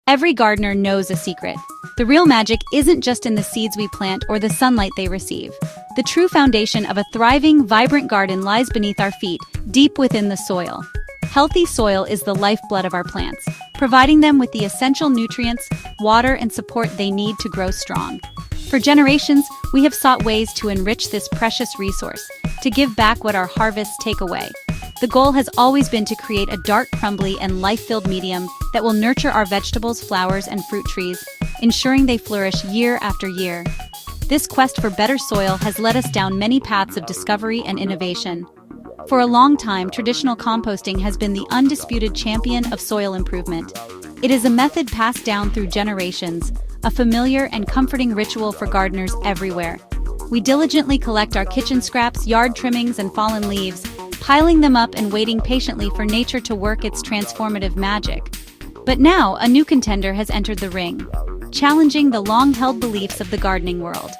Every gardener knows a secret. The real magic isn't just in the seeds we plant or the sunlight they receive. The true foundation of a thriving, vibrant garden lies beneath our feet, deep within the soil. Healthy soil is the lifeblood of our plants, providing them with the essential nutrients, water, and support they need to grow strong. For generations, we have sought ways to enrich this precious resource, to give back what our harvests take away. The goal has always been to create a dark, crumbly, and life-filled medium that will nurture our vegetables, flowers, and fruit trees, ensuring they flourish year after year. This quest for better soil has led us down many paths of discovery and innovation. For a long time, traditional composting has been the undisputed champion of soil improvement. It is a method passed down through generations, a familiar and comforting ritual for gardeners everywhere. We diligently collect our kitchen scraps, yard trimmings, and fallen leaves, piling them up and waiting patiently for nature to work its transformative magic. But now, a new contender has entered the ring, challenging the long-held beliefs of the gardening world.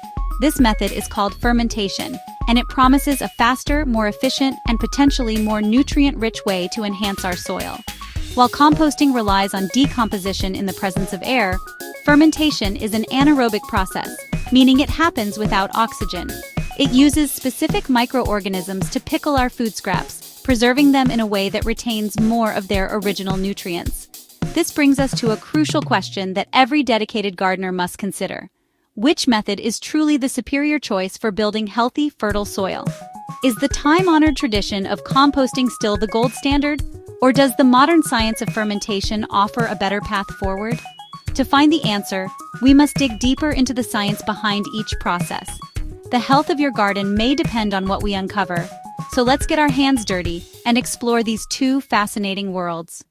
This method is called fermentation, and it promises a faster, more efficient, and potentially more nutrient-rich way to enhance our soil. While composting relies on decomposition in the presence of air, fermentation is an anaerobic process, meaning it happens without oxygen. It uses specific microorganisms to pickle our food scraps, preserving them in a way that retains more of their original nutrients. This brings us to a crucial question that every dedicated gardener must consider. Which method is truly the superior choice for building healthy, fertile soil? Is the time-honored tradition of composting still the gold standard, or does the modern science of fermentation offer a better path forward? To find the answer, we must dig deeper into the science behind each process. The health of your garden may depend on what we uncover, so let's get our hands dirty and explore these two fascinating worlds.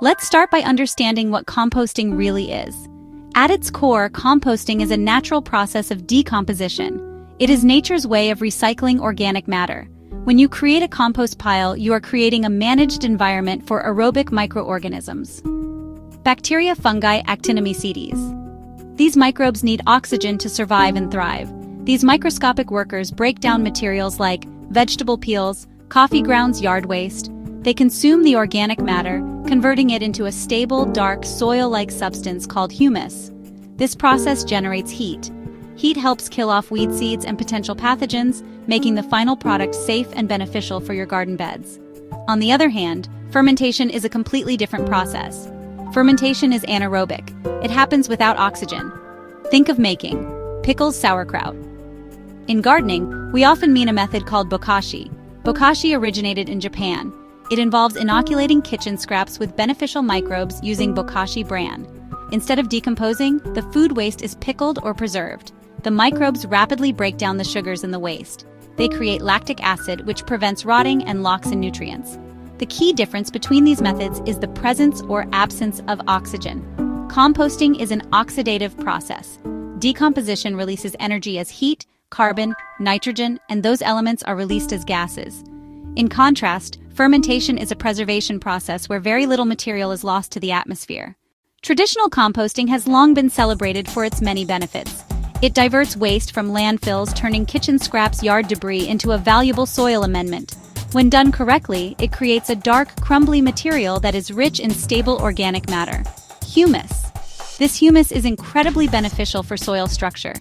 Let's start by understanding what composting really is. At its core, composting is a natural process of decomposition. It is nature's way of recycling organic matter. When you create a compost pile, you are creating a managed environment for aerobic microorganisms. Bacteria, fungi, actinomycetes. These microbes need oxygen to survive and thrive. These microscopic workers break down materials like vegetable peels, coffee grounds, yard waste. They consume the organic matter, converting it into a stable, dark, soil-like substance called humus. This process generates heat. Heat helps kill off weed seeds and potential pathogens, making the final product safe and beneficial for your garden beds. On the other hand, fermentation is a completely different process. Fermentation is anaerobic. It happens without oxygen. Think of making pickles, sauerkraut. In gardening, we often mean a method called bokashi. Bokashi originated in Japan. It involves inoculating kitchen scraps with beneficial microbes using Bokashi bran. Instead of decomposing, the food waste is pickled or preserved. The microbes rapidly break down the sugars in the waste. They create lactic acid, which prevents rotting and locks in nutrients. The key difference between these methods is the presence or absence of oxygen. Composting is an oxidative process. Decomposition releases energy as heat, carbon, nitrogen, and those elements are released as gases. In contrast, fermentation is a preservation process where very little material is lost to the atmosphere. Traditional composting has long been celebrated for its many benefits. It diverts waste from landfills, turning kitchen scraps, yard debris into a valuable soil amendment. When done correctly, it creates a dark, crumbly material that is rich in stable organic matter. Humus. This humus is incredibly beneficial for soil structure.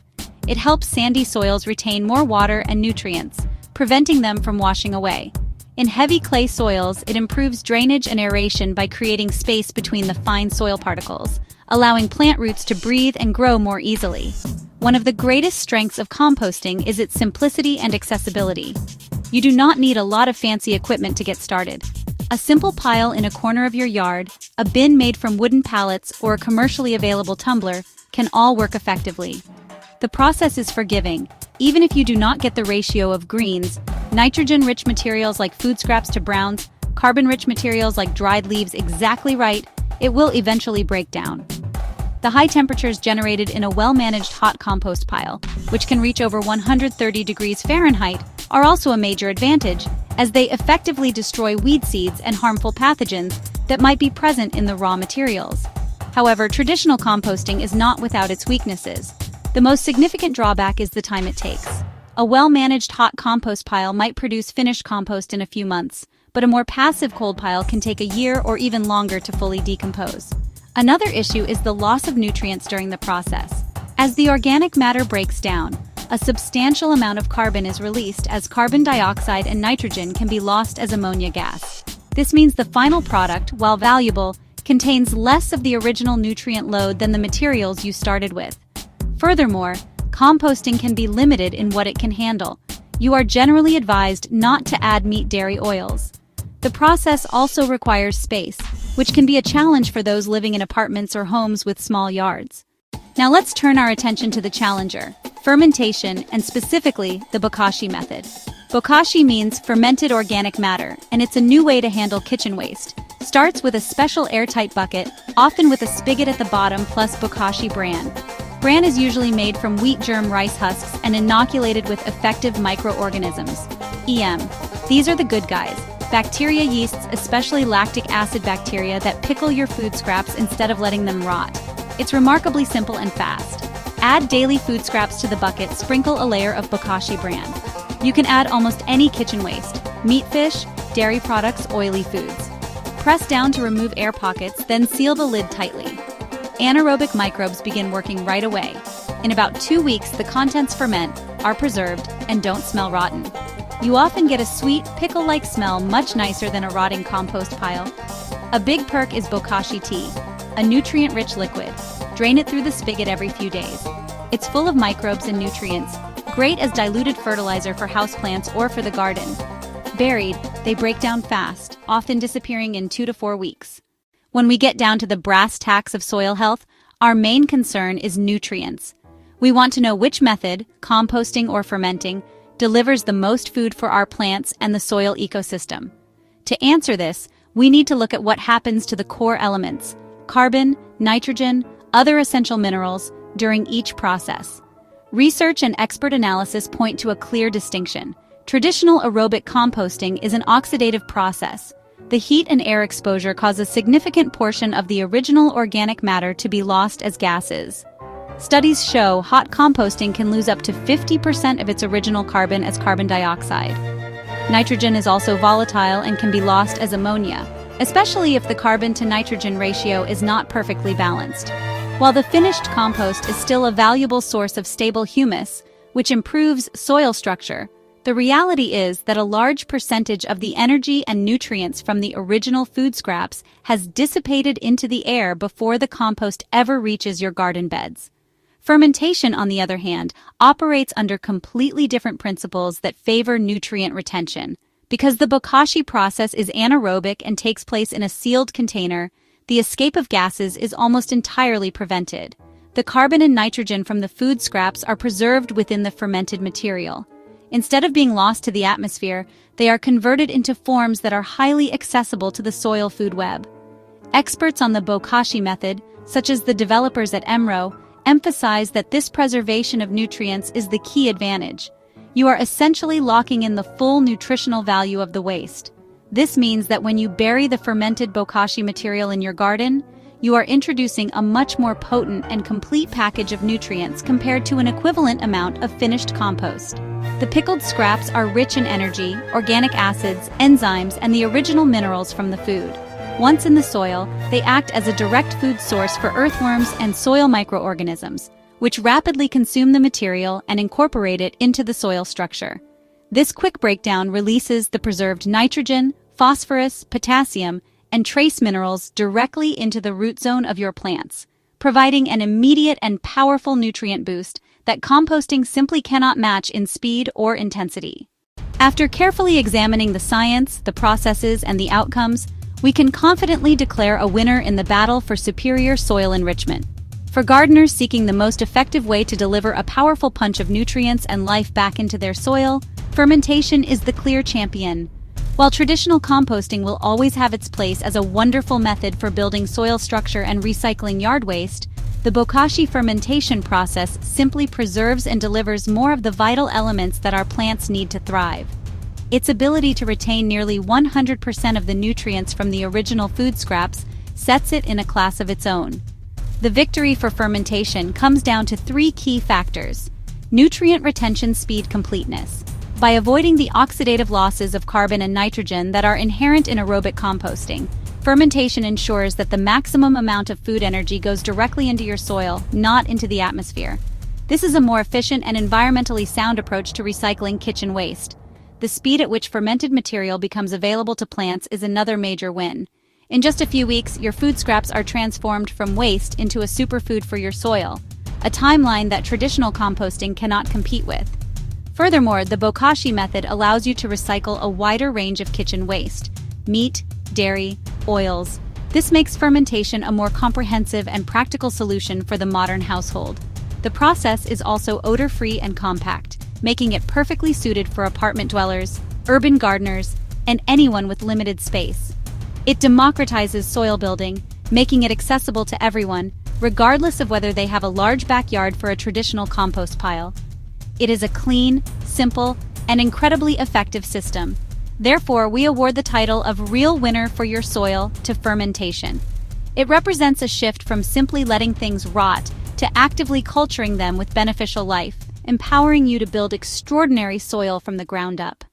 It helps sandy soils retain more water and nutrients, preventing them from washing away. In heavy clay soils, it improves drainage and aeration by creating space between the fine soil particles, allowing plant roots to breathe and grow more easily. One of the greatest strengths of composting is its simplicity and accessibility. You do not need a lot of fancy equipment to get started. A simple pile in a corner of your yard, a bin made from wooden pallets, or a commercially available tumbler can all work effectively. The process is forgiving. Even if you do not get the ratio of greens, nitrogen-rich materials like food scraps to browns, carbon-rich materials like dried leaves exactly right, it will eventually break down. The high temperatures generated in a well-managed hot compost pile, which can reach over 130 degrees Fahrenheit, are also a major advantage, as they effectively destroy weed seeds and harmful pathogens that might be present in the raw materials. However, traditional composting is not without its weaknesses. The most significant drawback is the time it takes. A well-managed hot compost pile might produce finished compost in a few months, but a more passive cold pile can take a year or even longer to fully decompose. Another issue is the loss of nutrients during the process. As the organic matter breaks down, a substantial amount of carbon is released as carbon dioxide and nitrogen can be lost as ammonia gas. This means the final product, while valuable, contains less of the original nutrient load than the materials you started with. Furthermore, composting can be limited in what it can handle. You are generally advised not to add meat dairy oils. The process also requires space, which can be a challenge for those living in apartments or homes with small yards. Now let's turn our attention to the challenger, fermentation, and specifically the Bokashi method. Bokashi means fermented organic matter, and it's a new way to handle kitchen waste. Starts with a special airtight bucket, often with a spigot at the bottom plus Bokashi bran. Bran is usually made from wheat germ rice husks and inoculated with effective microorganisms. These are the good guys. Bacteria yeasts, especially lactic acid bacteria that pickle your food scraps instead of letting them rot. It's remarkably simple and fast. Add daily food scraps to the bucket, sprinkle a layer of Bokashi bran. You can add almost any kitchen waste, meat, fish, dairy products, oily foods. Press down to remove air pockets, then seal the lid tightly. Anaerobic microbes begin working right away. In about 2 weeks, the contents ferment, are preserved, and don't smell rotten. You often get a sweet, pickle-like smell much nicer than a rotting compost pile. A big perk is Bokashi tea, a nutrient-rich liquid. Drain it through the spigot every few days. It's full of microbes and nutrients, great as diluted fertilizer for houseplants or for the garden. Buried, they break down fast, often disappearing in 2 to 4 weeks. When we get down to the brass tacks of soil health, our main concern is nutrients. We want to know which method, composting or fermenting, delivers the most food for our plants and the soil ecosystem. To answer this, we need to look at what happens to the core elements, carbon, nitrogen, other essential minerals, during each process. Research and expert analysis point to a clear distinction. Traditional aerobic composting is an oxidative process. The heat and air exposure cause a significant portion of the original organic matter to be lost as gases. Studies show hot composting can lose up to 50% of its original carbon as carbon dioxide. Nitrogen is also volatile and can be lost as ammonia, especially if the carbon to nitrogen ratio is not perfectly balanced. While the finished compost is still a valuable source of stable humus, which improves soil structure, the reality is that a large percentage of the energy and nutrients from the original food scraps has dissipated into the air before the compost ever reaches your garden beds. Fermentation, on the other hand, operates under completely different principles that favor nutrient retention. Because the Bokashi process is anaerobic and takes place in a sealed container, the escape of gases is almost entirely prevented. The carbon and nitrogen from the food scraps are preserved within the fermented material. Instead of being lost to the atmosphere, they are converted into forms that are highly accessible to the soil food web. Experts on the Bokashi method, such as the developers at EMRO, emphasize that this preservation of nutrients is the key advantage. You are essentially locking in the full nutritional value of the waste. This means that when you bury the fermented Bokashi material in your garden, you are introducing a much more potent and complete package of nutrients compared to an equivalent amount of finished compost. The pickled scraps are rich in energy, organic acids, enzymes, and the original minerals from the food. Once in the soil, they act as a direct food source for earthworms and soil microorganisms, which rapidly consume the material and incorporate it into the soil structure. This quick breakdown releases the preserved nitrogen, phosphorus, potassium, and trace minerals directly into the root zone of your plants, providing an immediate and powerful nutrient boost that composting simply cannot match in speed or intensity. After carefully examining the science, the processes, and the outcomes, we can confidently declare a winner in the battle for superior soil enrichment. For gardeners seeking the most effective way to deliver a powerful punch of nutrients and life back into their soil, fermentation is the clear champion. While traditional composting will always have its place as a wonderful method for building soil structure and recycling yard waste, the Bokashi fermentation process simply preserves and delivers more of the vital elements that our plants need to thrive. Its ability to retain nearly 100% of the nutrients from the original food scraps sets it in a class of its own. The victory for fermentation comes down to 3 key factors: nutrient retention, speed, completeness. By avoiding the oxidative losses of carbon and nitrogen that are inherent in aerobic composting, Fermentation ensures that the maximum amount of food energy goes directly into your soil, not into the atmosphere. This is a more efficient and environmentally sound approach to recycling kitchen waste. The speed at which fermented material becomes available to plants is another major win. In just a few weeks, your food scraps are transformed from waste into a superfood for your soil, a timeline that traditional composting cannot compete with. Furthermore, the Bokashi method allows you to recycle a wider range of kitchen waste: meat, dairy, oils. This makes fermentation a more comprehensive and practical solution for the modern household. The process is also odor-free and compact, making it perfectly suited for apartment dwellers, urban gardeners, and anyone with limited space. It democratizes soil building, making it accessible to everyone, regardless of whether they have a large backyard for a traditional compost pile. It is a clean, simple, and incredibly effective system. Therefore, we award the title of Real Winner for Your Soil to Fermentation. It represents a shift from simply letting things rot to actively culturing them with beneficial life, empowering you to build extraordinary soil from the ground up.